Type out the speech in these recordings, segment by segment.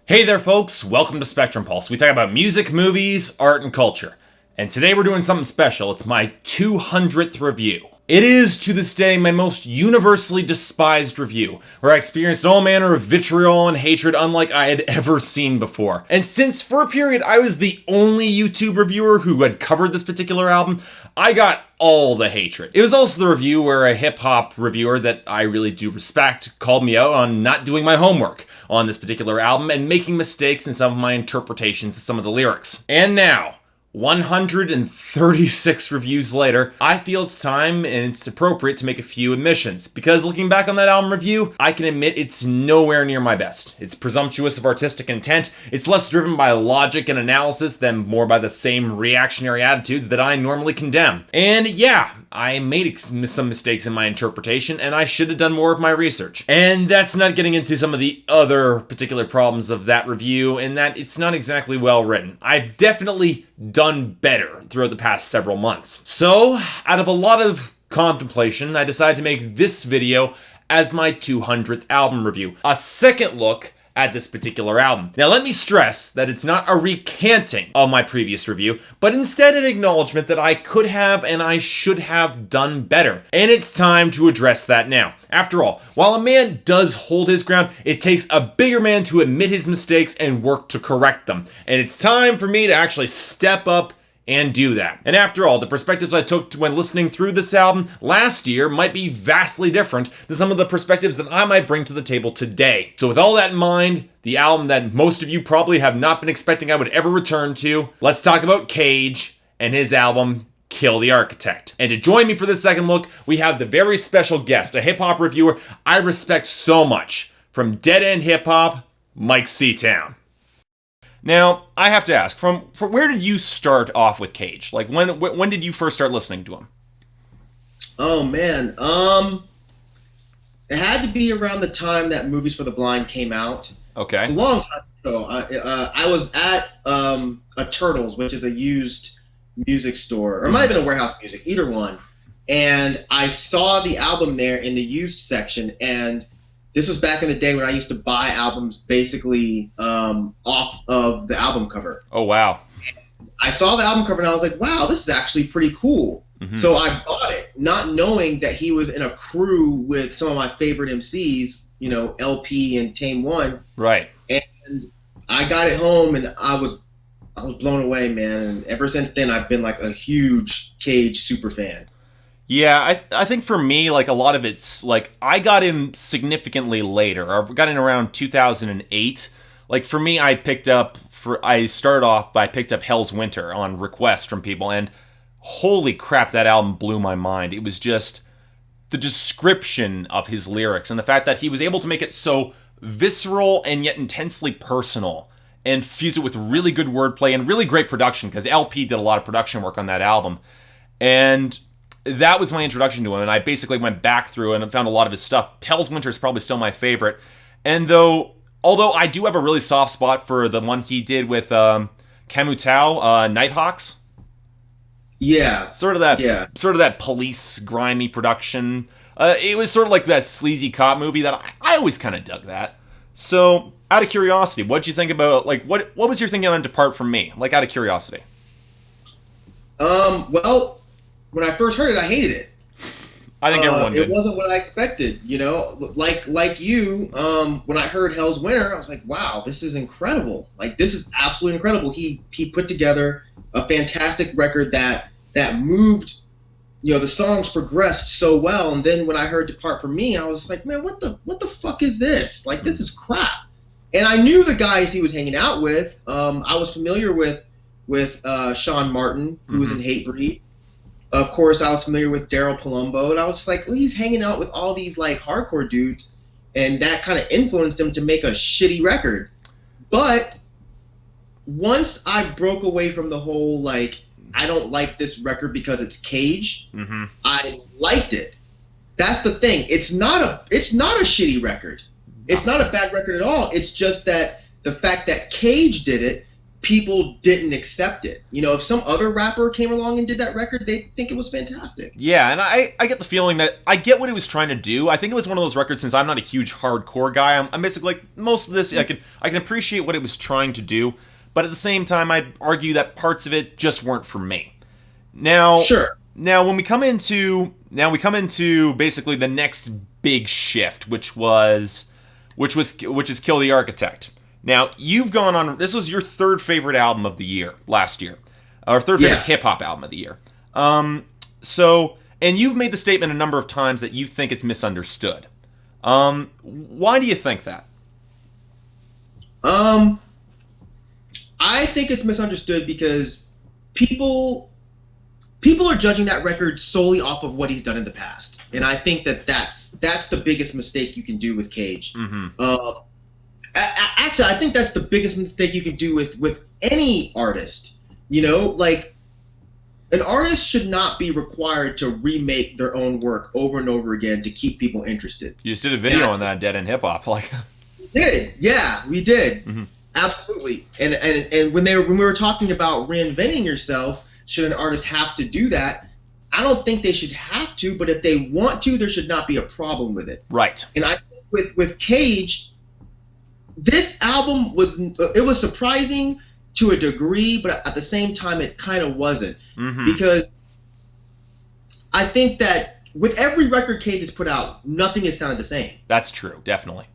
Hey there folks, welcome to Spectrum Pulse. We talk about music, movies, art, and culture. And today we're doing something special. It's my 200th review. It is, to this day, my most universally despised review, where I experienced all manner of vitriol and hatred unlike I had ever seen before. And since for a period I was the only YouTube reviewer who had covered this particular album, I got all the hatred. It was also the review where a hip-hop reviewer that I really do respect called me out on not doing my homework on this particular album and making mistakes in some of my interpretations of some of the lyrics. And now, 136 reviews later, I feel it's time and it's appropriate to make a few admissions, because looking back on that album review, I can admit it's nowhere near my best. It's presumptuous of artistic intent, it's less driven by logic and analysis than more by the same reactionary attitudes that I normally condemn. And yeah, I made some mistakes in my interpretation, and I should have done more of my research. And that's not getting into some of the other particular problems of that review, in that it's not exactly well written. I've definitely done better throughout the past several months. So, out of a lot of contemplation, I decided to make this video as my 200th album review. A second look at this particular album. Now let me stress that it's not a recanting of my previous review, but instead an acknowledgement that I could have and I should have done better. And it's time to address that now. After all, while a man does hold his ground, it takes a bigger man to admit his mistakes and work to correct them. And it's time for me to actually step up and do that. And after all, the perspectives I took when listening through this album last year might be vastly different than some of the perspectives that I might bring to the table today. So with all that in mind, the album that most of you probably have not been expecting I would ever return to, let's talk about Cage and his album, Kill the Architect. And to join me for this second look, we have the very special guest, a hip-hop reviewer I respect so much, from Dead End Hip Hop, Myke Seatown. Now, I have to ask, from where did you start off with Cage? Like, when did you first start listening to him? Oh, man. It had to be around the time that Movies for the Blind came out. Okay. It's a long time ago. I was at a Turtles, which is a used music store, or it might have been a Warehouse Music, either one. And I saw the album there in the used section, and this was back in the day when I used to buy albums basically off of the album cover. Oh, wow. I saw the album cover and I was like, wow, this is actually pretty cool. Mm-hmm. So I bought it, not knowing that he was in a crew with some of my favorite MCs, you know, LP and Tame One. Right. And I got it home and I was blown away, man. And ever since then, I've been like a huge Cage super fan. Yeah, I think for me, like, a lot of it's, like, I got in significantly later. I got in around 2008. Like, for me, I picked up Hell's Winter on request from people, and holy crap, that album blew my mind. It was just the description of his lyrics, and the fact that he was able to make it so visceral and yet intensely personal, and fuse it with really good wordplay and really great production, because LP did a lot of production work on that album. And that was my introduction to him, and I basically went back through and found a lot of his stuff. Hell's Winter is probably still my favorite, and although I do have a really soft spot for the one he did with Kamutao, Nighthawks. Yeah. Sort of that police grimy production. It was sort of like that sleazy cop movie that I always kind of dug that. So, out of curiosity, what'd you think about, like, what was your thinking on Depart From Me? Like, out of curiosity. Well, when I first heard it, I hated it. I think everyone did. It wasn't what I expected, you know. Like you, when I heard Hell's Winter, I was like, wow, this is incredible. Like, this is absolutely incredible. He put together a fantastic record that moved, you know, the songs progressed so well. And then when I heard Depart From Me, I was like, man, what the fuck is this? Like, this is crap. And I knew the guys he was hanging out with. I was familiar with Sean Martin, who was in Hatebreed. Of course, I was familiar with Daryl Palumbo, and I was just like, well, he's hanging out with all these, like, hardcore dudes, and that kind of influenced him to make a shitty record. But once I broke away from the whole, like, I don't like this record because it's Cage, I liked it. That's the thing. It's not a shitty record. It's not a bad record at all. It's just that the fact that Cage did it, people didn't accept it. You know, if some other rapper came along and did that record, they'd think it was fantastic. Yeah, and I get the feeling that I get what he was trying to do. I think it was one of those records, since I'm not a huge hardcore guy, I'm basically like, most of this, I can appreciate what it was trying to do, but at the same time, I'd argue that parts of it just weren't for me. Now, Sure. Now, when we come into basically the next big shift, which is Kill the Architect. Now, you've gone on. This was your third favorite album of the year last year, or third favorite hip hop album of the year. And you've made the statement a number of times that you think it's misunderstood. Why do you think that? I think it's misunderstood because people are judging that record solely off of what he's done in the past, and I think that's the biggest mistake you can do with Cage. Mm-hmm. Actually, I think that's the biggest mistake you can do with any artist. You know, like, an artist should not be required to remake their own work over and over again to keep people interested. You just did a video on that, Dead End Hip Hop, like. We did, yeah, we did, absolutely. And when we were talking about reinventing yourself, should an artist have to do that? I don't think they should have to, but if they want to, there should not be a problem with it. Right. And I think with Cage, this album was surprising to a degree, but at the same time, it kind of wasn't. Because I think that with every record Cage has put out, nothing has sounded the same. That's true, definitely.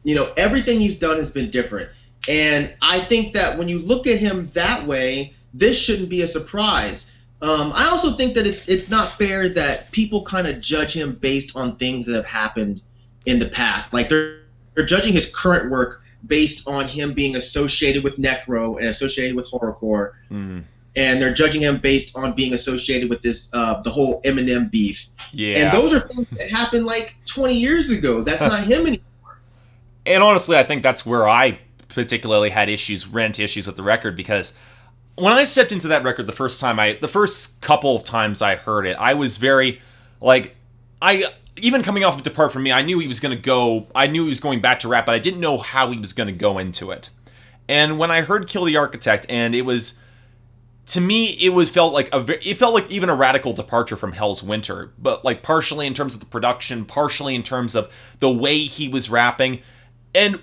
You know, everything he's done has been different. And I think that when you look at him that way, this shouldn't be a surprise. I also think that it's not fair that people kind of judge him based on things that have happened in the past. Like, they're judging his current work based on him being associated with Necro and associated with horrorcore. And they're judging him based on being associated with this the whole Eminem beef. Yeah. And those are things that happened like 20 years ago. That's not him anymore. And honestly, I think that's where I particularly had issues with the record, because when I stepped into that record the first couple of times I heard it, I was very, like, even coming off of Depart From Me, I knew he was going back to rap, but I didn't know how he was going to go into it. And when I heard Kill the Architect, and it was, to me, it felt like even a radical departure from Hell's Winter, but like partially in terms of the production, partially in terms of the way he was rapping, and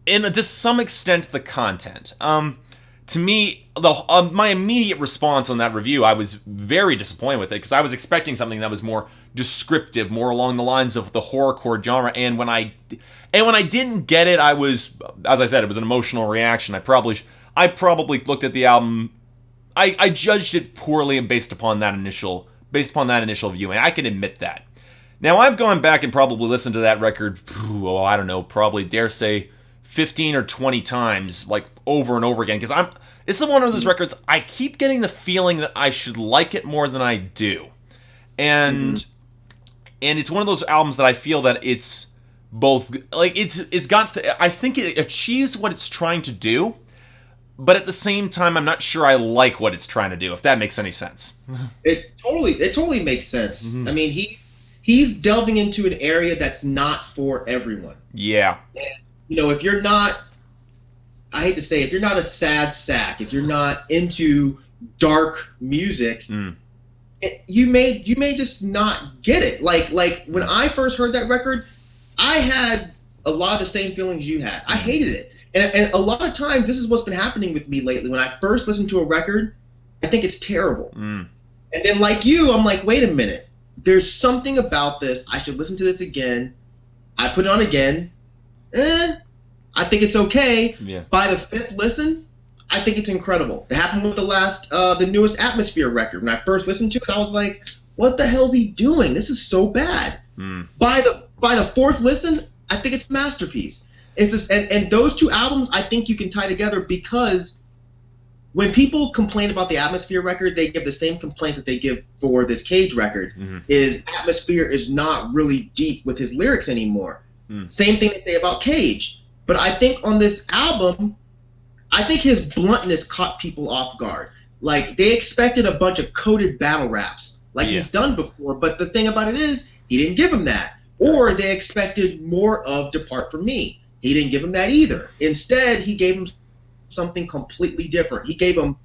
to some extent the content. To me, my immediate response on that review, I was very disappointed with it, because I was expecting something that was more descriptive, more along the lines of the horrorcore genre, and when I didn't get it, I was, as I said, it was an emotional reaction. I probably looked at the album, I judged it poorly and based upon that initial viewing. I can admit that. Now, I've gone back and probably listened to that record, I don't know, probably dare say 15 or 20 times, like over and over again, because this is one of those records I keep getting the feeling that I should like it more than I do. And it's one of those albums that I feel that it's both, like, I think it achieves what it's trying to do, but at the same time, I'm not sure I like what it's trying to do, if that makes any sense. It totally makes sense. I mean, he's delving into an area that's not for everyone. Yeah. And, you know, if you're not, I hate to say, if you're not a sad sack, if you're not into dark music, you may just not get it. Like when I first heard that record, I had a lot of the same feelings you had. I hated it. And a lot of times, this is what's been happening with me lately. When I first listen to a record, I think it's terrible. And then, like you, I'm like, wait a minute. There's something about this. I should listen to this again. I put it on again. I think it's okay. Yeah. By the fifth listen, I think it's incredible. It happened with the newest Atmosphere record. When I first listened to it, I was like, what the hell is he doing? This is so bad. By the fourth listen, I think it's a masterpiece. It's just, and those two albums, I think you can tie together, because when people complain about the Atmosphere record, they give the same complaints that they give for this Cage record. Is Atmosphere is not really deep with his lyrics anymore. Same thing they say about Cage. But I think on this album, I think his bluntness caught people off guard. Like, they expected a bunch of coded battle raps, like he's done before. But the thing about it is, he didn't give him that. Or they expected more of Depart From Me. He didn't give him that either. Instead, he gave him something completely different. He gave him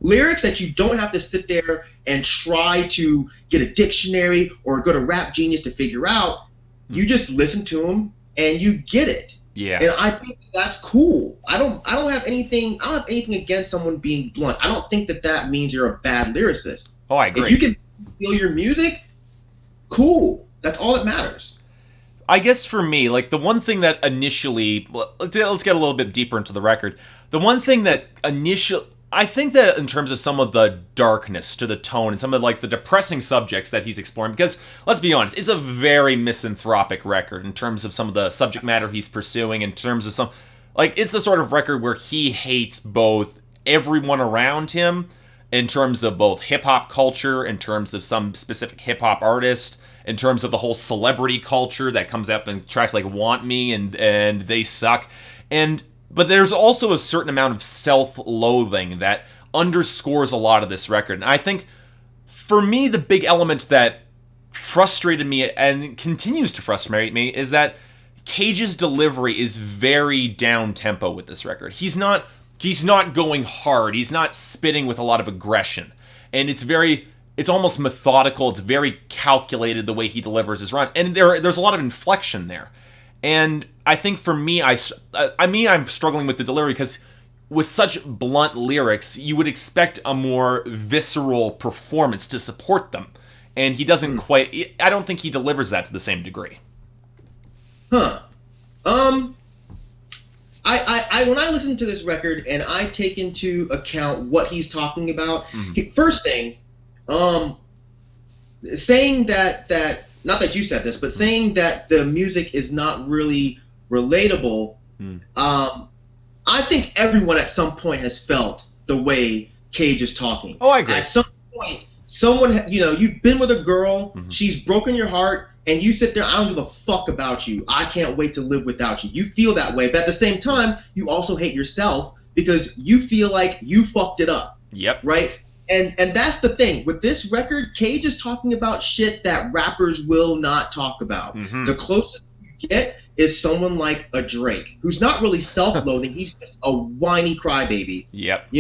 lyrics that you don't have to sit there and try to get a dictionary or go to Rap Genius to figure out. You just listen to them and you get it. Yeah. And I think that's cool. I don't have anything against someone being blunt. I don't think that means you're a bad lyricist. Oh, I agree. If you can feel your music, cool. That's all that matters. I guess for me, like, the one thing that initially, let's get a little bit deeper into the record. The one thing that I think that in terms of some of the darkness to the tone and some of, like, the depressing subjects that he's exploring, because, let's be honest, it's a very misanthropic record in terms of some of the subject matter he's pursuing, in terms of some, like, it's the sort of record where he hates both everyone around him, in terms of both hip-hop culture, in terms of some specific hip-hop artist, in terms of the whole celebrity culture that comes up in tracks like Want Me and They Suck. But there's also a certain amount of self-loathing that underscores a lot of this record. And I think, for me, the big element that frustrated me and continues to frustrate me is that Cage's delivery is very down-tempo with this record. He's not going hard. He's not spitting with a lot of aggression. And it's almost methodical. It's very calculated the way he delivers his rhymes. And there's a lot of inflection there. And I think for me, I'm struggling with the delivery because with such blunt lyrics, you would expect a more visceral performance to support them. And he doesn't quite, I don't think he delivers that to the same degree. Huh. I when I listen to this record and I take into account what he's talking about, first thing, saying that not that you said this, but saying that the music is not really relatable, I think everyone at some point has felt the way Cage is talking. Oh, I agree. At some point, someone, you've been with a girl, she's broken your heart, and you sit there, I don't give a fuck about you. I can't wait to live without you. You feel that way, but at the same time, you also hate yourself because you feel like you fucked it up. Yep. Right? And that's the thing. With this record, Cage is talking about shit that rappers will not talk about. The closest you get is someone like a Drake, who's not really self-loathing. He's just a whiny crybaby. Yep.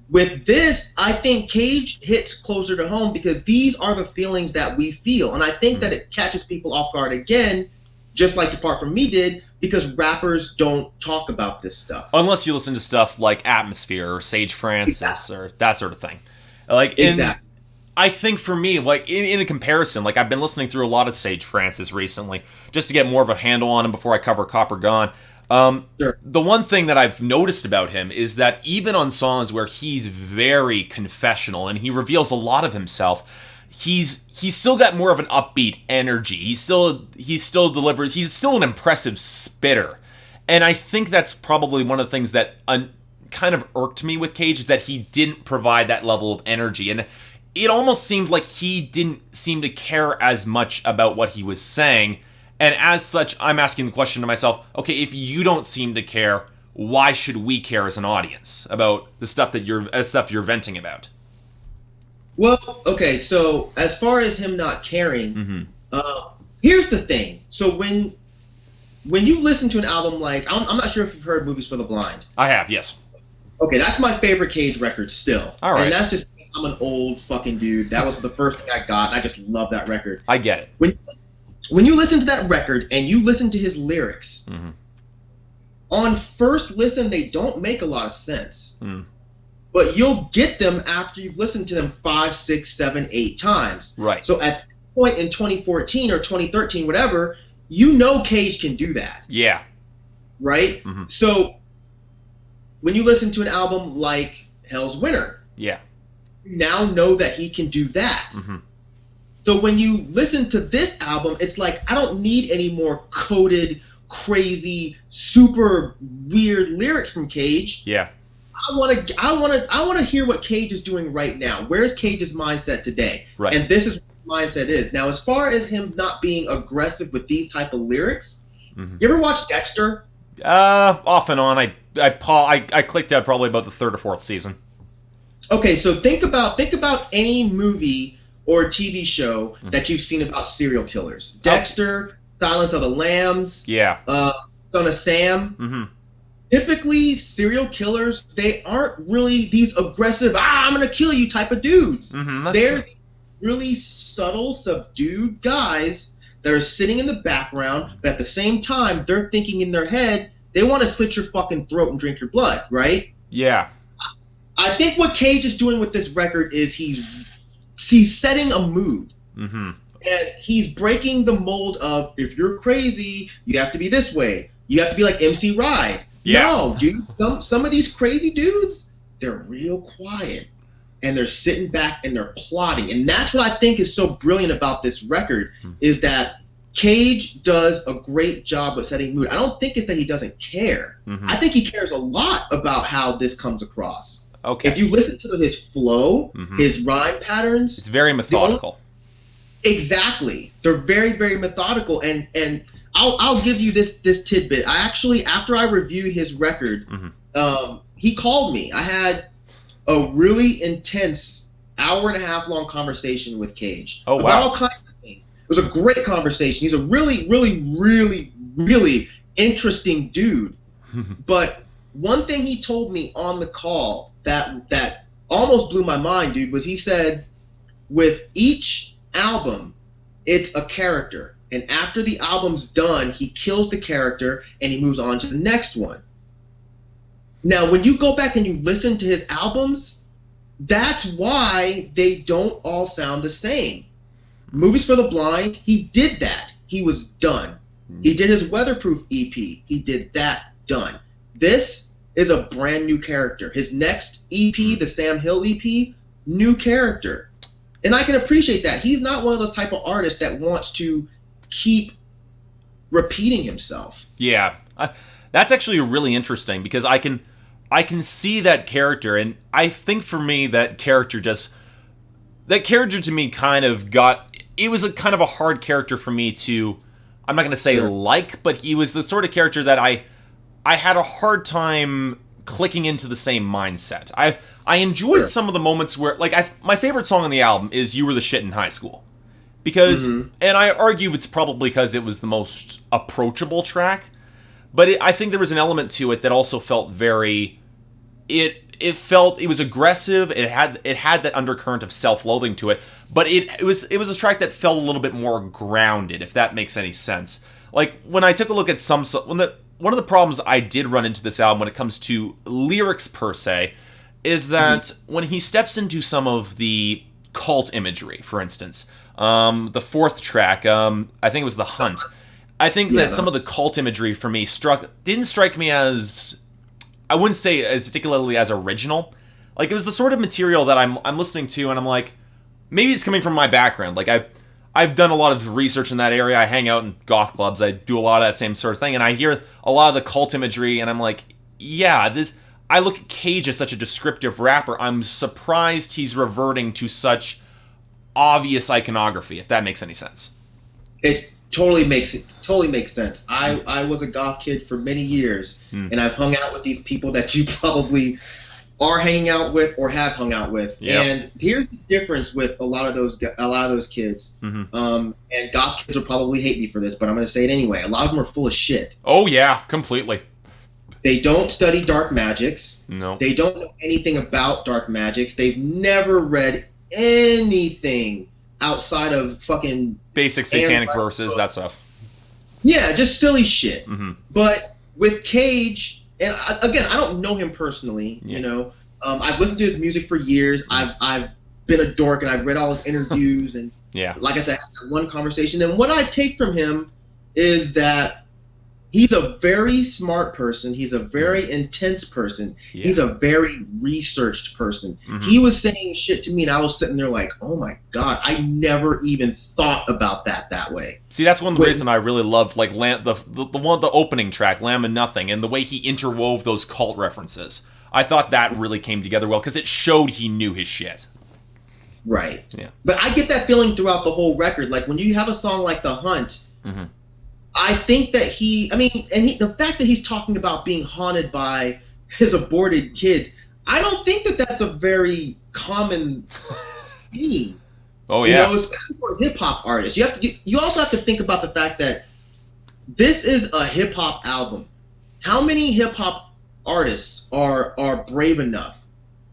With this, I think Cage hits closer to home because these are the feelings that we feel. And I think that it catches people off guard again, just like Depart From Me did, because rappers don't talk about this stuff. Unless you listen to stuff like Atmosphere or Sage Francis or that sort of thing. Exactly. I think for me, like, in a comparison, like, I've been listening through a lot of Sage Francis recently, just to get more of a handle on him before I cover Copper Gone. Sure. The one thing that I've noticed about him is that even on songs where he's very confessional and he reveals a lot of himself, he's still got more of an upbeat energy. He still delivers. He's still an impressive spitter, and I think that's probably one of the things that kind of irked me with Cage, is that he didn't provide that level of energy, and it almost seemed like he didn't seem to care as much about what he was saying. And as such, I'm asking the question to myself, okay, if you don't seem to care, why should we care as an audience about the stuff that you're venting about? Well, okay, so as far as him not caring, here's the thing. So when you listen to an album like, I'm not sure if you've heard Movies for the Blind. I have, yes. Okay, that's my favorite Cage record still. All right. And that's just, I'm an old fucking dude. That was the first thing I got, and I just love that record. I get it. When you listen to that record and you listen to his lyrics, on first listen, they don't make a lot of sense. But you'll get them after you've listened to them 5, 6, 7, 8 times. Right. So at that point in 2014 or 2013, whatever, Cage can do that. Yeah. Right? So when you listen to an album like Hell's Winter, you now know that he can do that. So when you listen to this album, it's like, I don't need any more coded, crazy, super weird lyrics from Cage. Yeah. I want to hear what Cage is doing right now. Where's Cage's mindset today? Right. And this is what his mindset is. Now, as far as him not being aggressive with these type of lyrics, you ever watch Dexter? Off and on. I clicked out probably about the 3rd or 4th season. Okay, so think about any movie or TV show that you've seen about serial killers. Dexter, Silence of the Lambs, Son of Sam. typically serial killers, they aren't really these aggressive, I'm gonna kill you type of dudes. They're True. really subtle, subdued guys that are sitting in the background, but at the same time, they're thinking in their head, they want to slit your fucking throat and drink your blood, right? Yeah. I think what Cage is doing with this record is he's setting a mood. And he's breaking the mold of, if you're crazy, you have to be this way. You have to be like MC Ride. Yeah. No, dude. Some of these crazy dudes, they're real quiet. And they're sitting back and they're plotting. And that's what I think is so brilliant about this record, is that Cage does a great job of setting mood. I don't think it's that he doesn't care. I think he cares a lot about how this comes across. Okay. If you listen to his flow, his rhyme patterns, it's very methodical. Exactly. They're very, very methodical. And I'll give you this tidbit. I actually, after I reviewed his record, he called me. I had a really intense hour-and-a-half long conversation with Cage about all kinds of things. It was a great conversation. He's a really, really, really, really interesting dude. But one thing he told me on the call that almost blew my mind, dude, was he said, with each album, it's a character. And after the album's done, he kills the character and he moves on to the next one. Now, when you go back and you listen to his albums, that's why they don't all sound the same. Movies for the Blind, he did that. He was done. He did his Weatherproof EP. He did that, done. This is a brand new character. His next EP, the Sam Hill EP, new character. And I can appreciate that. He's not one of those type of artists that wants to keep repeating himself. Yeah. That's actually really interesting because I can see that character, and I think for me that character to me kind of it was a kind of a hard character for me to, I'm not going to say like, but he was the sort of character that I had a hard time clicking into the same mindset. I enjoyed some of the moments where, like, my favorite song on the album is You Were the Shit in High School. Because, and I argue it's probably because it was the most approachable track, but I think there was an element to it that also felt very, it was aggressive, it had that undercurrent of self-loathing to it, but it was a track that felt a little bit more grounded, if that makes any sense. Like, when I took a look at one of the problems I did run into this album when it comes to lyrics per se, is that when he steps into some of the cult imagery, for instance, the fourth track, I think it was The Hunt. I think that some of the cult imagery for me didn't strike me as, I wouldn't say as particularly as original. Like, it was the sort of material that I'm listening to, and I'm like, maybe it's coming from my background. Like, I've done a lot of research in that area. I hang out in goth clubs. I do a lot of that same sort of thing, and I hear a lot of the cult imagery, and I'm like, yeah, I look at Cage as such a descriptive rapper. I'm surprised he's reverting to such obvious iconography, if that makes any sense. It totally makes sense. I was a goth kid for many years, and I've hung out with these people that you probably are hanging out with or have hung out with. Yep. And here's the difference with a lot of those kids. And goth kids will probably hate me for this, but I'm going to say it anyway. A lot of them are full of shit. Oh yeah, completely. They don't study dark magics. No. They don't know anything about dark magics. They've never read anything outside of fucking basic satanic verses, that stuff. Yeah, just silly shit. But with Cage, and again, I don't know him personally. You know, I've listened to his music for years. I've been a dork and I've read all his interviews and like I said, I had that one conversation. And what I take from him is that he's a very smart person. He's a very intense person. He's a very researched person. He was saying shit to me, and I was sitting there like, oh my God, I never even thought about that way. See, that's one of the reasons I really loved, like, the opening track, Lamb and Nothing, and the way he interwove those cult references. I thought that really came together well, because it showed he knew his shit. Right. Yeah. But I get that feeling throughout the whole record. Like, when you have a song like The Hunt, I think that the fact that he's talking about being haunted by his aborted kids, I don't think that that's a very common theme. Oh yeah. You know, especially for a hip hop artist. You also have to think about the fact that this is a hip hop album. How many hip hop artists are brave enough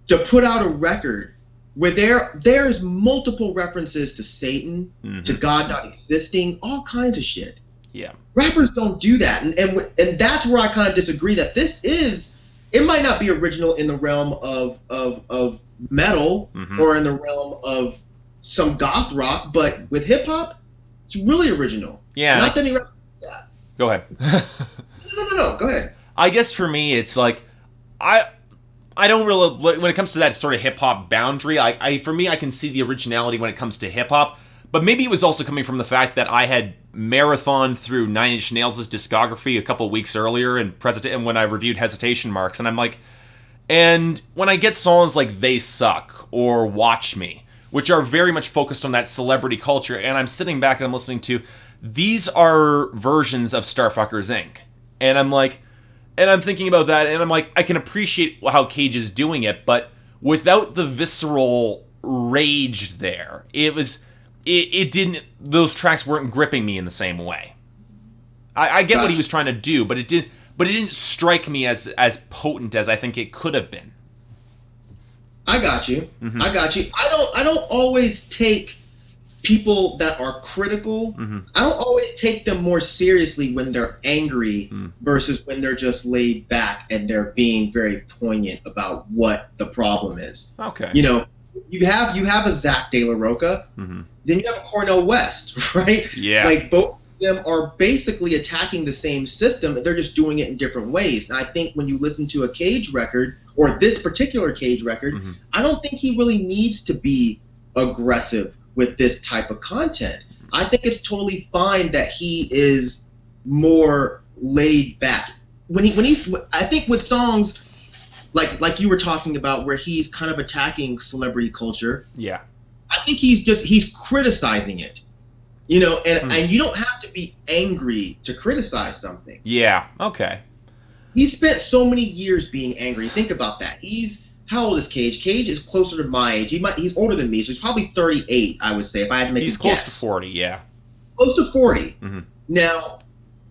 to put out a record where there's multiple references to Satan, to God not existing, all kinds of shit. Yeah. Rappers don't do that, and that's where I kind of disagree. That it might not be original in the realm of metal or in the realm of some goth rock, but with hip hop, it's really original. Yeah. Not that he that. Go ahead. No. Go ahead. I guess for me, it's like I don't really, when it comes to that sort of hip hop boundary. For me, I can see the originality when it comes to hip hop, but maybe it was also coming from the fact that I had marathoned through Nine Inch Nails' discography a couple weeks earlier, and when I reviewed Hesitation Marks, and I'm like, and when I get songs like They Suck or Watch Me, which are very much focused on that celebrity culture, and I'm sitting back and I'm listening to, these are versions of Starfuckers Inc. And I'm like, and I'm thinking about that, and I'm like, I can appreciate how Cage is doing it, but without the visceral rage there, it didn't, those tracks weren't gripping me in the same way. I get what he was trying to do, but it didn't strike me as potent as I think it could have been. I got you. I don't always take people that are critical. I don't always take them more seriously when they're angry versus when they're just laid back and they're being very poignant about what the problem is. Okay. You know, you have a Zach De La Roca, then you have a Cornel West, right? Yeah. Like both of them are basically attacking the same system, they're just doing it in different ways. And I think when you listen to a Cage record, or this particular Cage record, I don't think he really needs to be aggressive with this type of content. I think it's totally fine that he is more laid back. I think with songs like you were talking about, where he's kind of attacking celebrity culture. Yeah. I think he's criticizing it. You know, and you don't have to be angry to criticize something. Yeah. Okay. He spent so many years being angry. Think about that. How old is Cage? Cage is closer to my age. He's older than me, so he's probably 38, I would say, if I had to make a guess. He's close to 40, yeah. Close to 40. Now,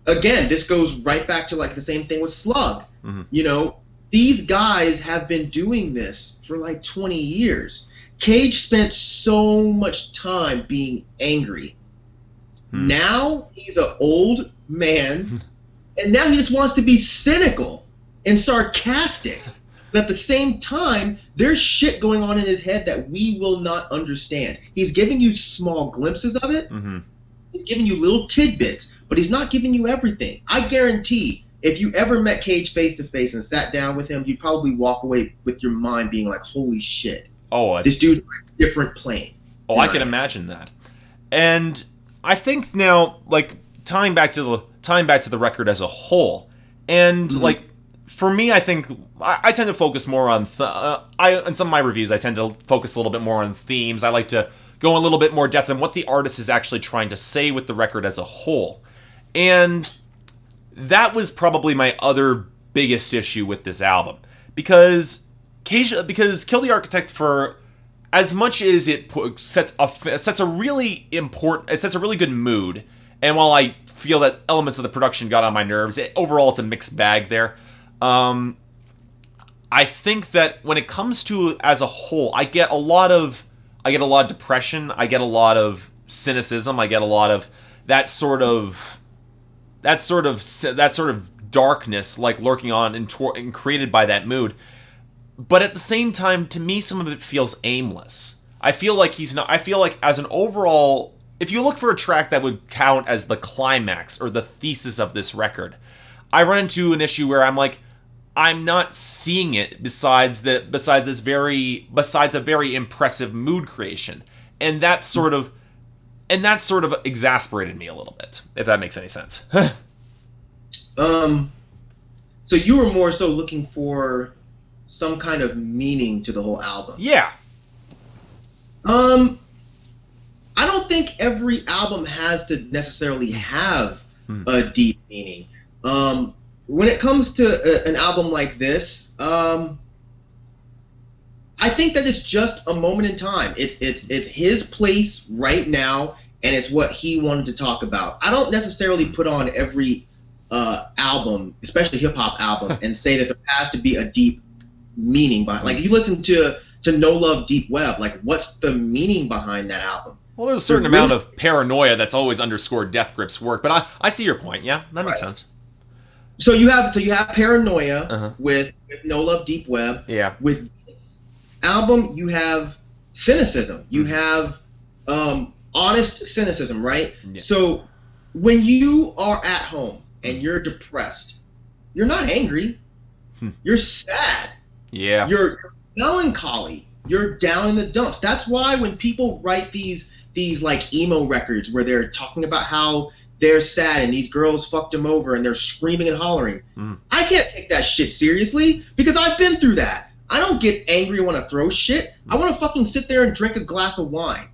again, this goes right back to like the same thing with Slug. You know, these guys have been doing this for like 20 years. Cage spent so much time being angry. Now he's an old man, and now he just wants to be cynical and sarcastic. But at the same time, there's shit going on in his head that we will not understand. He's giving you small glimpses of it. He's giving you little tidbits, but he's not giving you everything. I guarantee if you ever met Cage face to face and sat down with him, you'd probably walk away with your mind being like, holy shit. This dude's on a different plane. I can imagine that. And I think now, like, tying back to the record as a whole, and like, for me, I think I tend to focus more on in some of my reviews, I tend to focus a little bit more on themes. I like to go a little bit more depth in what the artist is actually trying to say with the record as a whole. And that was probably my other biggest issue with this album, because Kill the Architect, for as much as it sets a really good mood, and while I feel that elements of the production got on my nerves, overall it's a mixed bag there. I think that when it comes to as a whole, I get a lot of depression, I get a lot of cynicism, I get a lot of that sort of darkness, like lurking on and created by that mood. But at the same time, to me, some of it feels aimless. I feel like as an overall, if you look for a track that would count as the climax or the thesis of this record, I run into an issue where I'm like, I'm not seeing it besides a very impressive mood creation. And that sort of exasperated me a little bit, if that makes any sense. So you were more so looking for some kind of meaning to the whole album. Yeah. I don't think every album has to necessarily have a deep meaning. When it comes to an album like this, I think that it's just a moment in time. It's his place right now, and it's what he wanted to talk about. I don't necessarily put on every album, especially hip hop album, and say that there has to be a deep meaning behind. Like, if you listen to No Love Deep Web, like, what's the meaning behind that album? Well, there's a certain amount of paranoia that's always underscored Death Grip's work, but I see your point. Yeah, that makes sense. So you have paranoia with No Love Deep Web. Yeah. With this album, you have cynicism. You have honest cynicism, right? Yeah. So when you are at home and you're depressed, you're not angry. You're sad. Yeah. You're melancholy. You're down in the dumps. That's why when people write these like emo records where they're talking about how they're sad and these girls fucked them over and they're screaming and hollering, I can't take that shit seriously because I've been through that. I don't get angry and want to throw shit. I want to fucking sit there and drink a glass of wine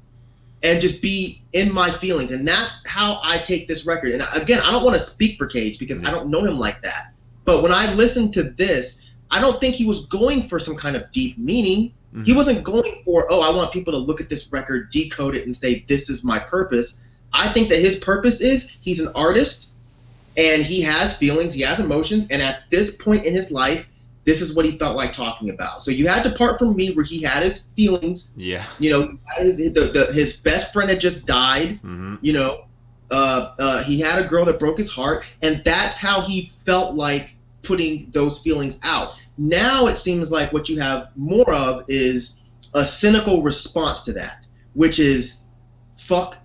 and just be in my feelings. And that's how I take this record. And again, I don't want to speak for Cage because I don't know him like that. But when I listened to this, I don't think he was going for some kind of deep meaning. He wasn't going for, I want people to look at this record, decode it, and say, this is my purpose. I think that his purpose is he's an artist, and he has feelings, he has emotions, and at this point in his life, this is what he felt like talking about. So you had to part from me where he had his feelings. Yeah. You know, his best friend had just died. You know, he had a girl that broke his heart, and that's how he felt like putting those feelings out. Now it seems like what you have more of is a cynical response to that, which is fuck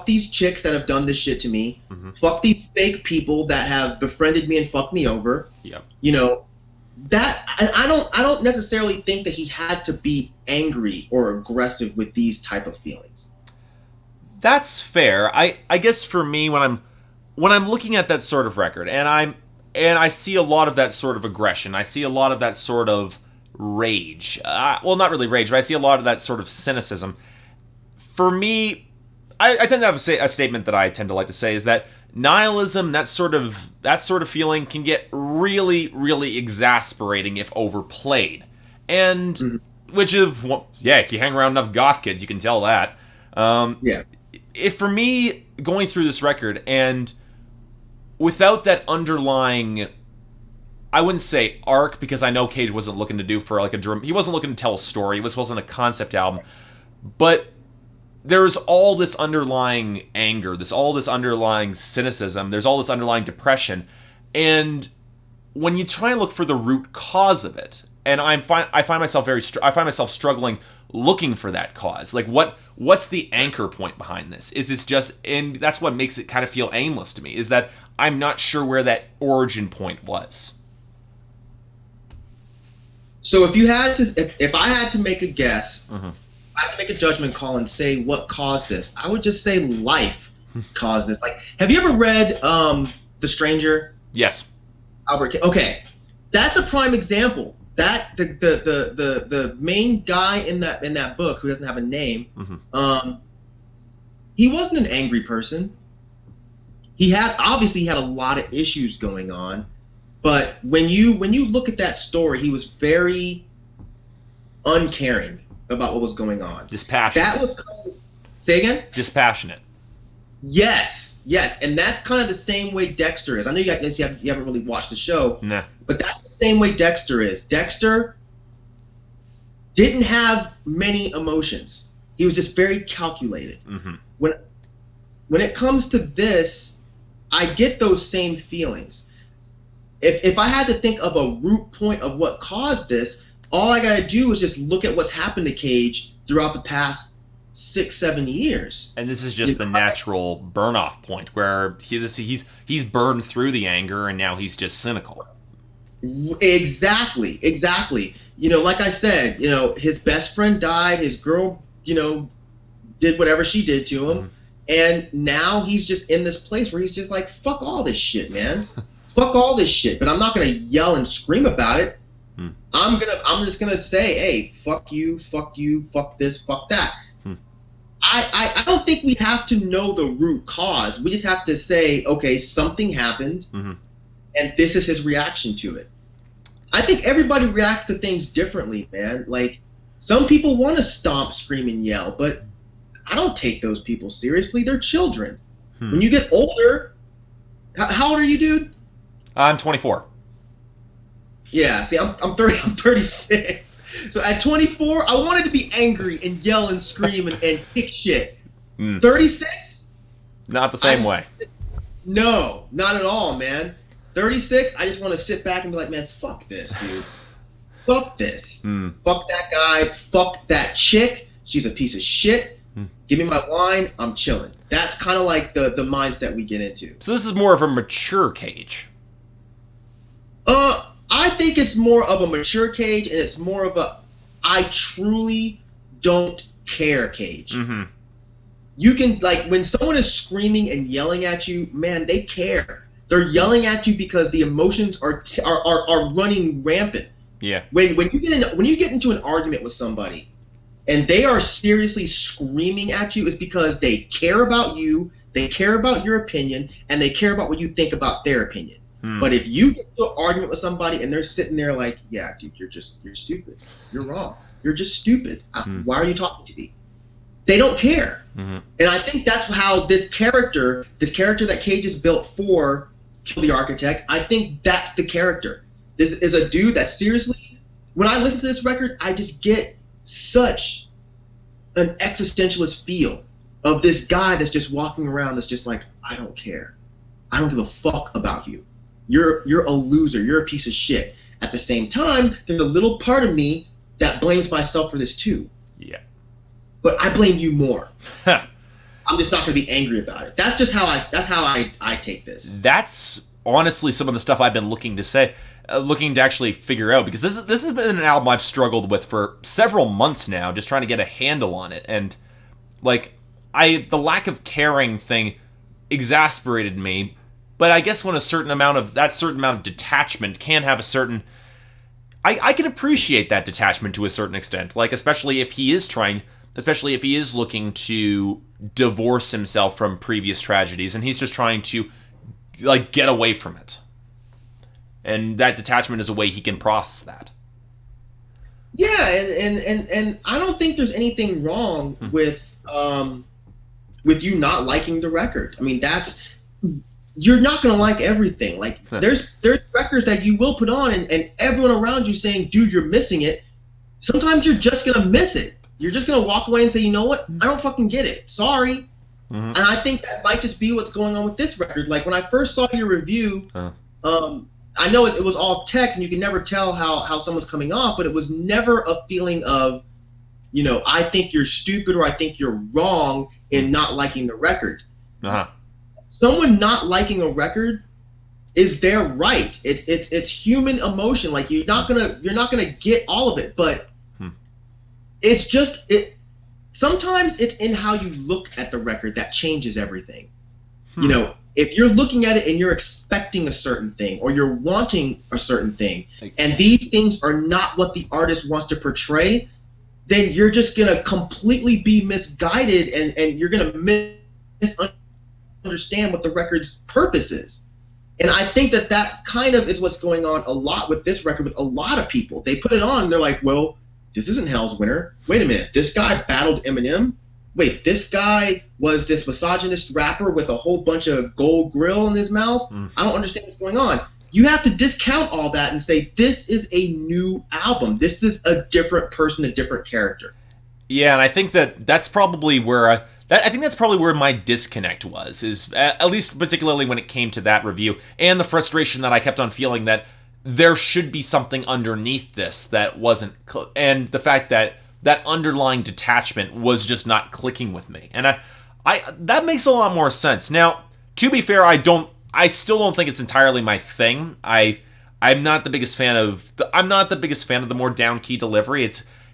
these chicks that have done this shit to me. Fuck these fake people that have befriended me and fucked me over. Yep. You know, that I don't necessarily think that he had to be angry or aggressive with these type of feelings. That's fair. I guess for me when I'm looking at that sort of record and I see a lot of that sort of aggression. I see a lot of that sort of rage. Well, not really rage, but I see a lot of that sort of cynicism. For me, I tend to have a statement that I tend to like to say is that nihilism, that sort of feeling can get really, really exasperating if overplayed. And which is, if you hang around enough goth kids, you can tell that. If for me, going through this record and without that underlying, I wouldn't say arc, because I know Cage wasn't looking to do for like he wasn't looking to tell a story. This wasn't a concept album. But there's all this underlying anger, all this underlying cynicism, there's all this underlying depression. And when you try and look for the root cause of it, and I find myself struggling looking for that cause. Like what's the anchor point behind this? Is this just, and that's what makes it kind of feel aimless to me, is that I'm not sure where that origin point was. So if I had to make a guess, I had to make a judgment call and say what caused this, I would just say life caused this. Like, have you ever read The Stranger? Yes. Albert. Okay, that's a prime example. That the main guy in that book, who doesn't have a name, he wasn't an angry person. He had a lot of issues going on, but when you look at that story, he was very uncaring about what was going on. Dispassionate. That was say again? Dispassionate. Yes, and that's kind of the same way Dexter is. I know you haven't really watched the show, nah, but that's the same way Dexter is. Dexter didn't have many emotions. He was just very calculated. When it comes to this, I get those same feelings. If I had to think of a root point of what caused this, all I gotta do is just look at what's happened to Cage throughout the past 6-7 years. And this is just the natural burn-off point where he's burned through the anger and now he's just cynical. Exactly. You know, like I said, you know, his best friend died, his girl, you know, did whatever she did to him. And now he's just in this place where he's just like, fuck all this shit, man. Fuck all this shit. But I'm not going to yell and scream about it. I'm just going to say, hey, fuck you, fuck this, fuck that. I don't think we have to know the root cause. We just have to say, okay, something happened, and this is his reaction to it. I think everybody reacts to things differently, man. Like, some people want to stomp, scream, and yell, but I don't take those people seriously. They're children. When you get older, How old are you, dude? I'm 24. Yeah, see, I'm 30. I'm 36. So at 24, I wanted to be angry and yell and scream and kick shit. 36? Not the same way. No, not at all, man. 36, I just want to sit back and be like, man, fuck this, dude. Fuck this. Fuck that guy. Fuck that chick. She's a piece of shit. Give me my wine. I'm chilling. That's kind of like the mindset we get into. So this is more of a mature Cage. I think it's more of a mature Cage, and it's more of a I truly don't care Cage. You can, like, when someone is screaming and yelling at you, man, they care. They're yelling at you because the emotions are running rampant. Yeah. When you get into an argument with somebody, and they are seriously screaming at you, is because they care about you, they care about your opinion, and they care about what you think about their opinion. But if you get into an argument with somebody and they're sitting there like, yeah, dude, you're stupid. You're wrong. You're just stupid. Why are you talking to me? They don't care. And I think that's how this character that Cage is built for, Kill the Architect, I think that's the character. This is a dude that seriously, when I listen to this record, I just get such an existentialist feel of this guy that's just walking around that's just like, I don't care. I don't give a fuck about you. You're a loser. You're a piece of shit. At the same time, there's a little part of me that blames myself for this too. Yeah. But I blame you more. I'm just not going to be angry about it. That's just how I take this. That's honestly some of the stuff I've been looking to actually figure out, because this has been an album I've struggled with for several months now, just trying to get a handle on it. And like the lack of caring thing exasperated me. But I guess when a certain amount of detachment can have a certain, I can appreciate that detachment to a certain extent. Like especially if he is looking to divorce himself from previous tragedies, and he's just trying to like get away from it. And that detachment is a way he can process that. Yeah, and I don't think there's anything wrong with you not liking the record. I mean, you're not gonna like everything. Like there's records that you will put on and everyone around you saying, dude, you're missing it. Sometimes you're just gonna miss it. You're just gonna walk away and say, you know what? I don't fucking get it. Sorry. And I think that might just be what's going on with this record. Like when I first saw your review, I know it was all text and you can never tell how someone's coming off, but it was never a feeling of, you know, I think you're stupid or I think you're wrong in not liking the record. Someone not liking a record is their right. It's human emotion. Like you're not gonna get all of it, but it's just sometimes it's in how you look at the record that changes everything. You know, if you're looking at it and you're expecting a certain thing or you're wanting a certain thing, and these things are not what the artist wants to portray, then you're just gonna completely be misguided and you're gonna misunderstand what the record's purpose is. And I think that kind of is what's going on a lot with this record with a lot of people. They put it on and they're like, well, this isn't Hell's Winter. Wait a minute, this guy battled Eminem? Wait, this guy was this misogynist rapper with a whole bunch of gold grill in his mouth? I don't understand what's going on. You have to discount all that and say, this is a new album. This is a different person, a different character. Yeah, and I think that's probably where my disconnect was, is at least particularly when it came to that review, and the frustration that I kept on feeling that there should be something underneath this that wasn't, and the fact that that underlying detachment was just not clicking with me. And I that makes a lot more sense. Now, to be fair, I still don't think it's entirely my thing. I'm not the biggest fan of the more down key delivery.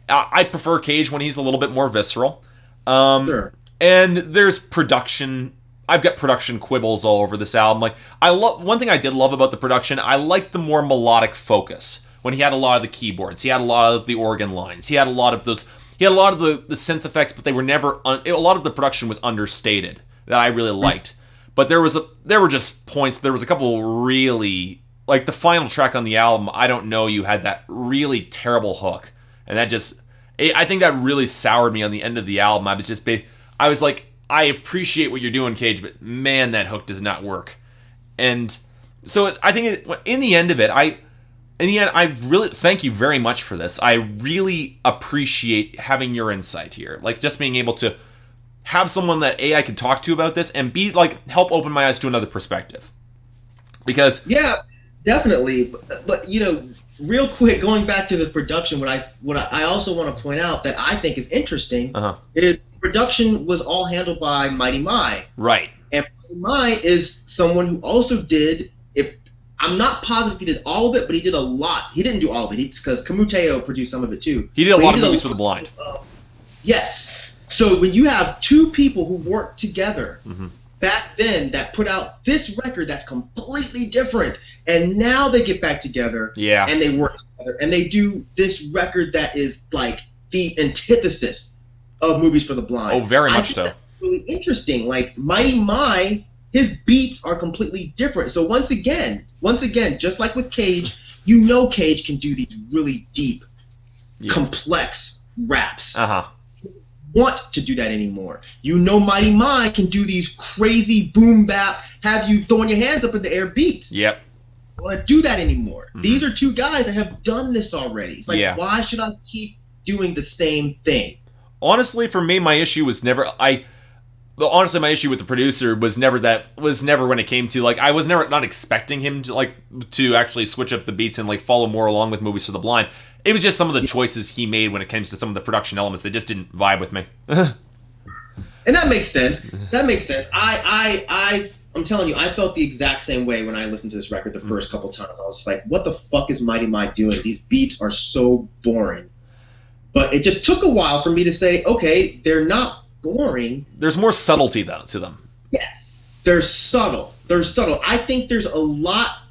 I prefer Cage when he's a little bit more visceral. Sure. And there's production. I've got production quibbles all over this album. Like one thing I did love about the production, I liked the more melodic focus. When he had a lot of the keyboards, he had a lot of the organ lines, he had a lot of the synth effects, but they were never a lot of the production was understated that I really liked. But there were just points. There was a couple really, like the final track on the album, I Don't Know You, had that really terrible hook, and I think that really soured me on the end of the album. I was like, I appreciate what you're doing, Cage, but man, that hook does not work. And so I think in the end, I really thank you very much for this. I really appreciate having your insight here. Like, just being able to have someone that I can talk to about this, and B, like, help open my eyes to another perspective. Because yeah, definitely. But real quick, going back to the production, what I also want to point out that I think is interesting is production was all handled by Mighty My. Right. And Mighty My is someone who also did, I'm not positive he did all of it, but he did a lot. He didn't do all of it, because Kamuteo produced some of it too. He did a lot of movies for the blind. Yes. So when you have two people who worked together back then that put out this record that's completely different, and now they get back together and they work together and they do this record that is like the antithesis of Movies for the Blind. Oh, very much so. That's really interesting. Like, Mighty My, his beats are completely different. So once again, just like with Cage, Cage can do these really deep, complex raps. Want to do that anymore. Mighty My can do these crazy boom bap, have you throwing your hands up in the air beats. Yep. I don't want to do that anymore. These are two guys that have done this already. It's like, why should I keep doing the same thing? Honestly, for me, my issue was never honestly, my issue with the producer was never when it came to, like, I was never not expecting him to actually switch up the beats and, like, follow more along with Movies for the Blind. It was just some of the choices he made when it comes to some of the production elements that just didn't vibe with me. And that makes sense. I'm telling you, I felt the exact same way when I listened to this record the first couple times. I was just like, what the fuck is Mighty My doing? These beats are so boring. But it just took a while for me to say, okay, they're not boring. There's more subtlety, though, to them. Yes. They're subtle. I think it's a lot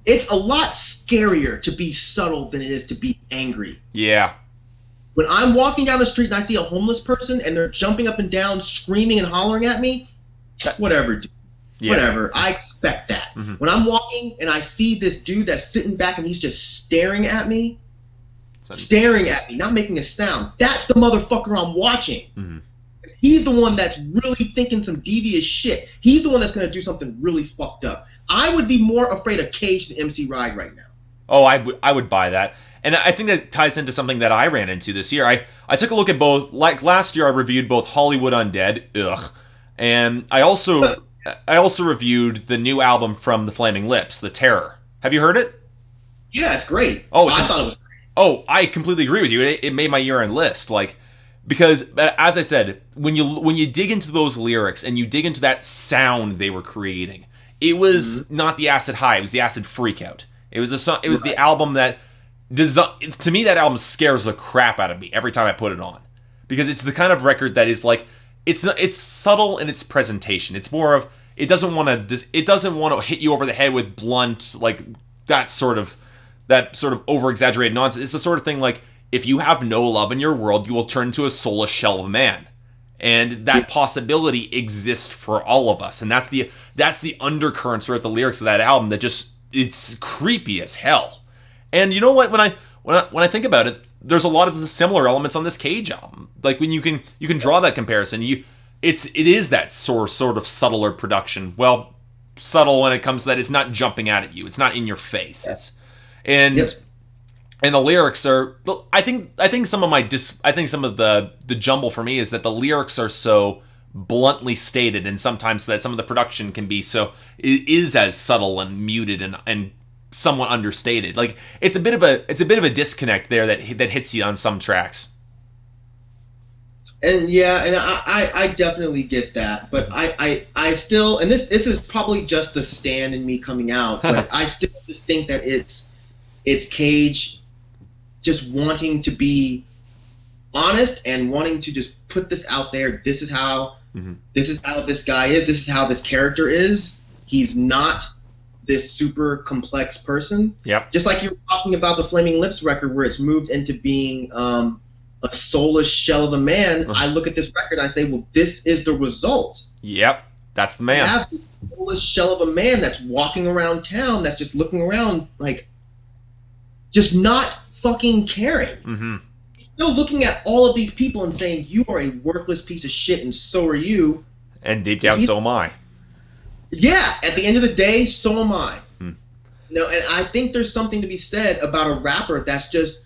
scarier to be subtle than it is to be angry. Yeah. When I'm walking down the street and I see a homeless person and they're jumping up and down, screaming and hollering at me, whatever, dude. Yeah. Whatever. I expect that. When I'm walking and I see this dude that's sitting back and he's just staring at me, not making a sound, that's the motherfucker I'm watching. He's the one that's really thinking some devious shit. He's the one that's going to do something really fucked up. I would be more afraid of Cage than MC Ride right now. Oh, I would buy that. And I think that ties into something that I ran into this year. I took a look at both, like last year I reviewed both Hollywood Undead, and I also reviewed the new album from the Flaming Lips, The Terror. Have you heard it? Yeah, it's great. I thought it was great. Oh, I completely agree with you. It made my year-end list, because as I said, when you dig into those lyrics and you dig into that sound they were creating, it was not the acid high, it was the acid freakout. It was the album that to me, that album scares the crap out of me every time I put it on, because it's the kind of record that is like, it's subtle in its presentation. It's more of, it doesn't want to hit you over the head with blunt, like that sort of over-exaggerated nonsense. It's the sort of thing like, if you have no love in your world, you will turn into a soulless shell of a man. And that possibility exists for all of us. And that's the undercurrent throughout the lyrics of that album that just, it's creepy as hell. And you know what, when I think about it, there's a lot of the similar elements on this Cage album. Like, when you can draw that comparison, it is that sort of subtler production. Well, subtle when it comes to that, it's not jumping out at you. It's not in your face. And the lyrics are, I think some of the jumble for me is that the lyrics are so bluntly stated, and sometimes that some of the production can be is as subtle and muted and somewhat understated. Like, it's a bit of a disconnect there that hits you on some tracks. And I definitely get that, but I still, and this is probably just the stand in me coming out, but I still just think that it's Cage just wanting to be honest and wanting to just put this out there. This is how this guy is. This is how this character is. He's not this super complex person. Yep. Just like you were talking about the Flaming Lips record, where it's moved into being a soulless shell of a man. I look at this record and I say, well, this is the result. Yep. That's the man. You have the soulless shell of a man that's walking around town, that's just looking around, like, just not fucking caring. Still looking at all of these people and saying, you are a worthless piece of shit, and so are you. And deep down, so am I. Yeah, at the end of the day, so am I. Hmm. And I think there's something to be said about a rapper that's just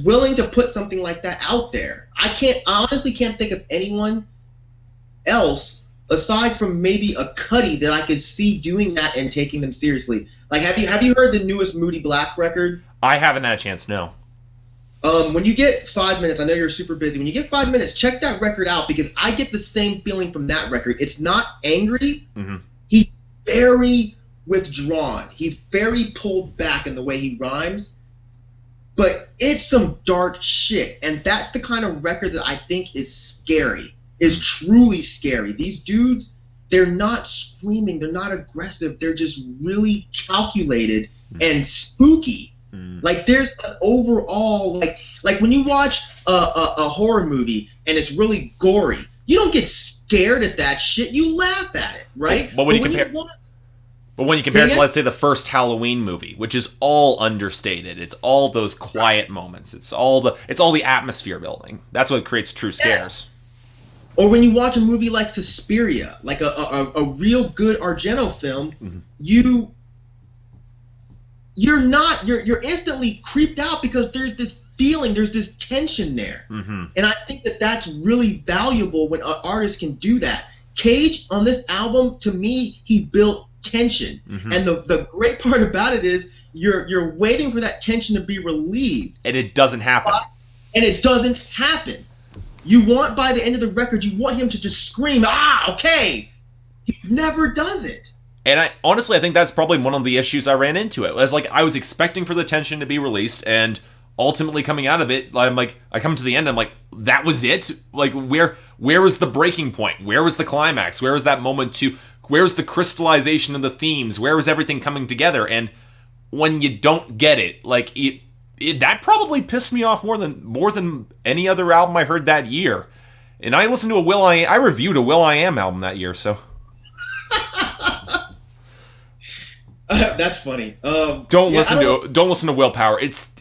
willing to put something like that out there. I honestly can't think of anyone else aside from maybe a Cudi that I could see doing that and taking them seriously. Like, have you heard the newest Moody Black record? I haven't had a chance, no. When you get 5 minutes, I know you're super busy. When you get 5 minutes, check that record out because I get the same feeling from that record. It's not angry. Mm-hmm. He's very withdrawn. He's very pulled back in the way he rhymes. But it's some dark shit. And that's the kind of record that I think is scary, is truly scary. These dudes, they're not screaming. They're not aggressive. They're just really calculated and spooky. Like there's an overall like when you watch a horror movie and it's really gory, you don't get scared at that shit. You laugh at it, right? But when you compare it to, let's say, the first Halloween movie, which is all understated, it's all those quiet moments, it's all the atmosphere building. That's what creates true scares. Or when you watch a movie like Suspiria, like a real good Argento film, you're instantly creeped out because there's this feeling, there's this tension there. And I think that that's really valuable when an artist can do that. Cage on this album, to me, he built tension. And the great part about it is you're waiting for that tension to be relieved. And it doesn't happen. You want, by the end of the record, you want him to just scream, okay. He never does it. And I think that's probably one of the issues I ran into. It was like I was expecting for the tension to be released, and ultimately coming out of it, I'm like, I come to the end, I'm like, that was it? Like, where was the breaking point? Where was the climax? Where was that moment where was the crystallization of the themes? Where was everything coming together? And when you don't get it, like, that probably pissed me off more than any other album I heard that year. And I listened to I reviewed a will.i.am album that year, so. That's funny. Don't listen to Willpower. It's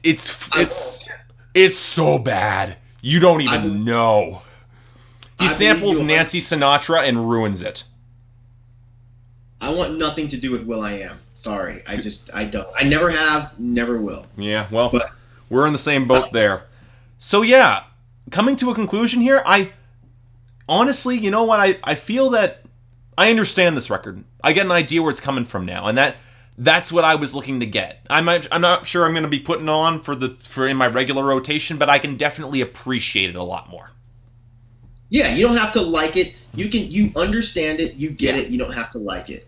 so bad. You don't even know. He samples Nancy Sinatra and ruins it. I want nothing to do with will.i.am. Sorry, I don't. I never have, never will. Yeah, well, we're in the same boat there. So yeah, coming to a conclusion here, I honestly, you know what? I feel that I understand this record. I get an idea where it's coming from now, and that's what I was looking to get. I'm not sure I'm going to be putting on for in my regular rotation, but I can definitely appreciate it a lot more. Yeah, you don't have to like it. You understand it, you get it, you don't have to like it.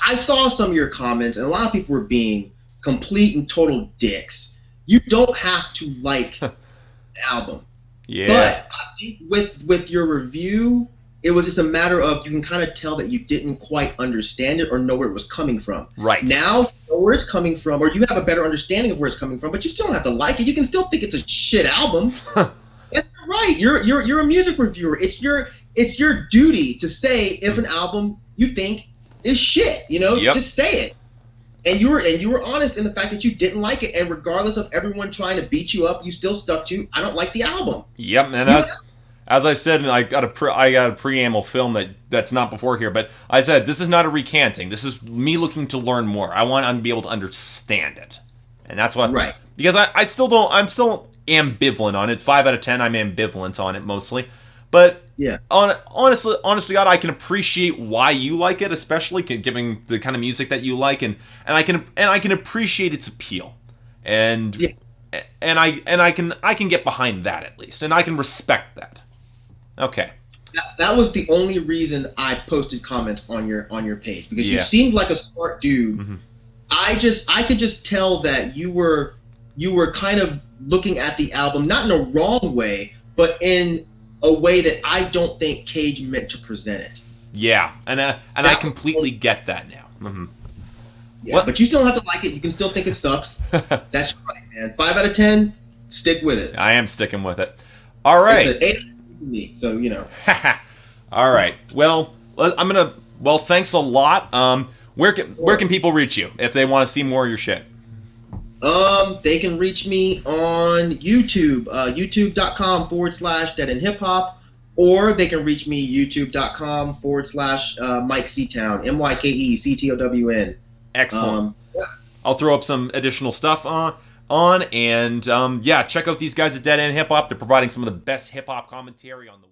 I saw some of your comments, and a lot of people were being complete and total dicks. You don't have to like the album. Yeah. But I think with your review, it was just a matter of you can kind of tell that you didn't quite understand it or know where it was coming from. Right. Now you know where it's coming from, or you have a better understanding of where it's coming from, but you still don't have to like it. You can still think it's a shit album. That's right. You're a music reviewer. It's your duty to say if an album you think is shit. Just say it. And you were honest in the fact that you didn't like it, and regardless of everyone trying to beat you up, you still stuck to I don't like the album. Yep, and as I said, and I got a preamble film that's not before here, but I said this is not a recanting. This is me looking to learn more. I want to be able to understand it, and that's what. Right. Because I still don't. I'm still ambivalent on it. 5 out of 10, I'm ambivalent on it mostly. But yeah, honestly, God, I can appreciate why you like it, especially given the kind of music that you like, and I can appreciate its appeal, and I can get behind that at least, and I can respect that. Okay. That was the only reason I posted comments on your page, because you seemed like a smart dude. Mm-hmm. I could just tell that you were kind of looking at the album not in a wrong way, but in a way that I don't think Cage meant to present it. Yeah, and I completely get that now. Mm-hmm. Yeah, but you still don't have to like it. You can still think it sucks. That's right, man. 5 out of 10, stick with it. I am sticking with it. All right. It's an 8 for me, so All right. Well, thanks a lot. Where can people reach you if they want to see more of your shit? They can reach me on YouTube, youtube.com/deadendhiphop, or they can reach me youtube.com/Myke Ctown, MykeCtown. Excellent. I'll throw up some additional stuff and yeah, check out these guys at Dead End Hip Hop. They're providing some of the best hip hop commentary on the